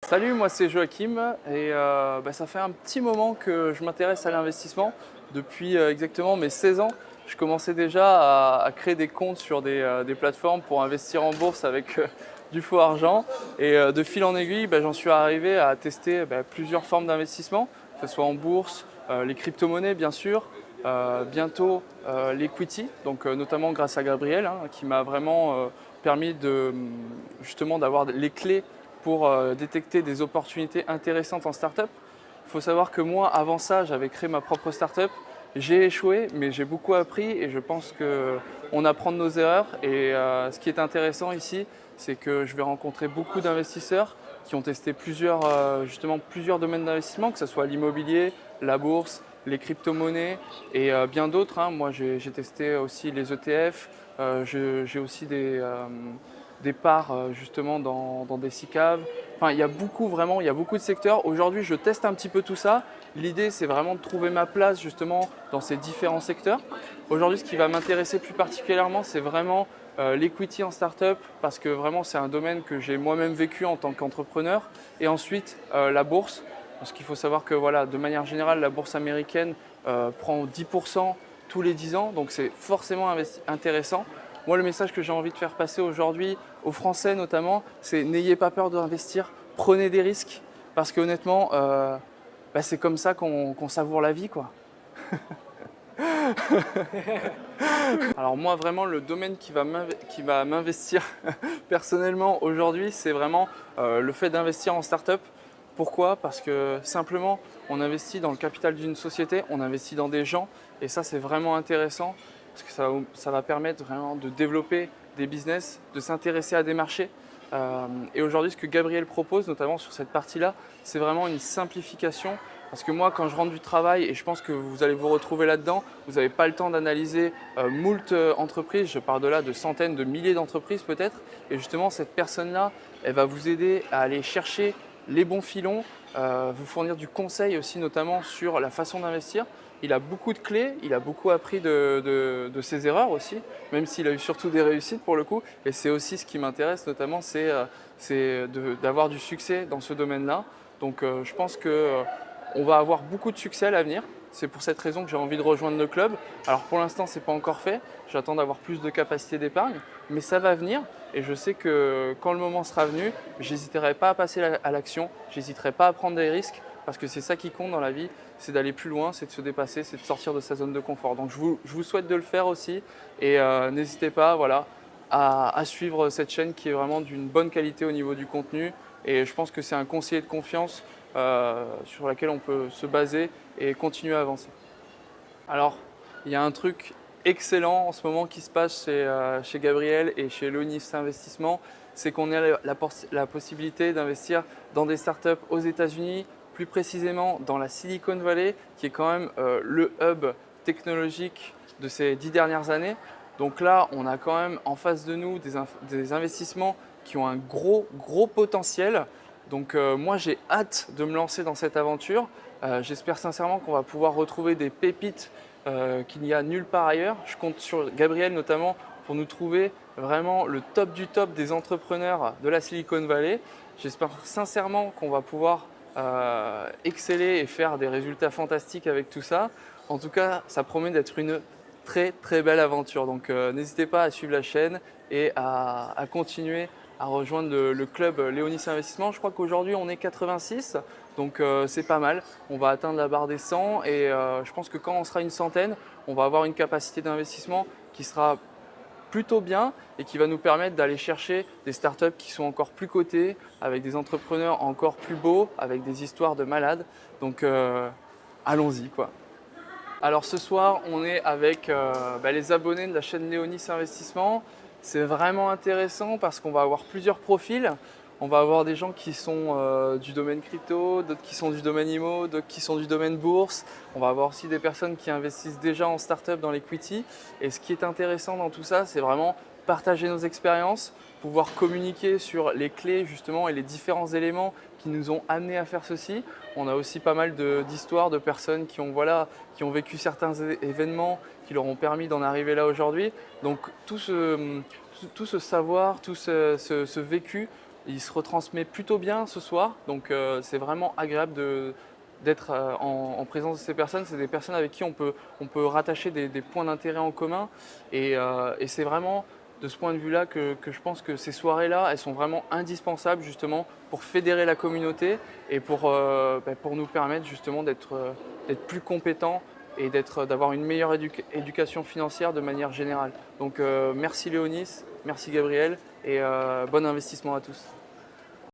Salut, moi c'est Joachim et ça fait un petit moment que je m'intéresse à l'investissement. Depuis exactement mes 16 ans, je commençais déjà à créer des comptes sur des plateformes pour investir en bourse avec du faux argent. Et de fil en aiguille, j'en suis arrivé à tester plusieurs formes d'investissement, que ce soit en bourse, les crypto-monnaies bien sûr, bientôt l'equity, donc notamment grâce à Gabriel qui m'a vraiment permis justement d'avoir les clés pour détecter des opportunités intéressantes en startup. Il faut savoir que moi, avant ça, j'avais créé ma propre startup. J'ai échoué, mais j'ai beaucoup appris et je pense qu'on apprend de nos erreurs. Et ce qui est intéressant ici, c'est que je vais rencontrer beaucoup d'investisseurs qui ont testé plusieurs domaines d'investissement, que ce soit l'immobilier, la bourse, les crypto-monnaies et bien d'autres. Moi, j'ai testé aussi les ETF. J'ai aussi des parts justement dans des SICAV. Enfin, il y a beaucoup de secteurs. Aujourd'hui, je teste un petit peu tout ça. L'idée, c'est vraiment de trouver ma place justement dans ces différents secteurs. Aujourd'hui, ce qui va m'intéresser plus particulièrement, c'est vraiment l'equity en startup parce que vraiment, c'est un domaine que j'ai moi-même vécu en tant qu'entrepreneur. Et ensuite, la bourse. Parce qu'il faut savoir que voilà, de manière générale, la bourse américaine prend 10% tous les 10 ans. Donc, c'est forcément intéressant. Moi, le message que j'ai envie de faire passer aujourd'hui aux Français notamment, c'est n'ayez pas peur d'investir, prenez des risques parce que honnêtement, c'est comme ça qu'on savoure la vie, quoi. Alors moi, vraiment, le domaine qui va m'investir personnellement aujourd'hui, c'est vraiment le fait d'investir en start-up. Pourquoi? Parce que simplement, on investit dans le capital d'une société, on investit dans des gens et ça, c'est vraiment intéressant parce que ça va permettre vraiment de développer des business, de s'intéresser à des marchés. Et aujourd'hui, ce que Gabriel propose, notamment sur cette partie-là, c'est vraiment une simplification. Parce que moi, quand je rentre du travail, et je pense que vous allez vous retrouver là-dedans, vous n'avez pas le temps d'analyser moult entreprises, je parle de là de centaines, de milliers d'entreprises peut-être. Et justement, cette personne-là, elle va vous aider à aller chercher les bons filons, vous fournir du conseil aussi, notamment sur la façon d'investir. Il a beaucoup de clés, il a beaucoup appris de ses erreurs aussi, même s'il a eu surtout des réussites pour le coup. Et c'est aussi ce qui m'intéresse notamment, c'est d'avoir du succès dans ce domaine-là. Donc je pense qu'on va avoir beaucoup de succès à l'avenir. C'est pour cette raison que j'ai envie de rejoindre le club. Alors pour l'instant, ce n'est pas encore fait. J'attends d'avoir plus de capacité d'épargne, mais ça va venir. Et je sais que quand le moment sera venu, j'hésiterai pas à passer à l'action, j'hésiterai pas à prendre des risques, parce que c'est ça qui compte dans la vie, c'est d'aller plus loin, c'est de se dépasser, c'est de sortir de sa zone de confort. Donc je vous souhaite de le faire aussi et n'hésitez pas voilà, à suivre cette chaîne qui est vraiment d'une bonne qualité au niveau du contenu. Et je pense que c'est un conseiller de confiance sur laquelle on peut se baser et continuer à avancer. Alors, il y a un truc excellent en ce moment qui se passe chez Gabriel et chez Leonis Investissement, c'est qu'on a la possibilité d'investir dans des startups aux États-Unis, plus précisément dans la Silicon Valley, qui est quand même le hub technologique de ces 10 dernières années. Donc là, on a quand même en face de nous des investissements qui ont un gros potentiel. Donc moi, j'ai hâte de me lancer dans cette aventure. J'espère sincèrement qu'on va pouvoir retrouver des pépites qu'il n'y a nulle part ailleurs. Je compte sur Gabriel notamment pour nous trouver vraiment le top du top des entrepreneurs de la Silicon Valley. J'espère sincèrement qu'on va pouvoir exceller et faire des résultats fantastiques avec tout ça. En tout cas, ça promet d'être une très belle aventure. Donc n'hésitez pas à suivre la chaîne et à continuer à rejoindre le club Léonis Investissement. Je crois qu'aujourd'hui on est 86, donc c'est pas mal. On va atteindre la barre des 100 et je pense que quand on sera une centaine, on va avoir une capacité d'investissement qui sera plutôt bien et qui va nous permettre d'aller chercher des startups qui sont encore plus cotées, avec des entrepreneurs encore plus beaux, avec des histoires de malades. Donc allons-y quoi. Alors ce soir, on est avec les abonnés de la chaîne Léonis Investissement. C'est vraiment intéressant parce qu'on va avoir plusieurs profils. On va avoir des gens qui sont du domaine crypto, d'autres qui sont du domaine IMO, d'autres qui sont du domaine bourse. On va avoir aussi des personnes qui investissent déjà en start-up dans l'equity. Et ce qui est intéressant dans tout ça, c'est vraiment partager nos expériences, pouvoir communiquer sur les clés justement et les différents éléments qui nous ont amenés à faire ceci. On a aussi pas mal d'histoires de personnes qui ont vécu certains événements qui leur ont permis d'en arriver là aujourd'hui. Donc tout ce savoir, tout ce vécu, il se retransmet plutôt bien ce soir. Donc c'est vraiment agréable d'être en présence de ces personnes. C'est des personnes avec qui on peut rattacher des points d'intérêt en commun. Et c'est vraiment de ce point de vue-là que je pense que ces soirées-là, elles sont vraiment indispensables justement pour fédérer la communauté et pour nous permettre justement d'être plus compétents et d'avoir une meilleure éducation financière de manière générale. Donc merci Léonis, merci Gabriel et bon investissement à tous.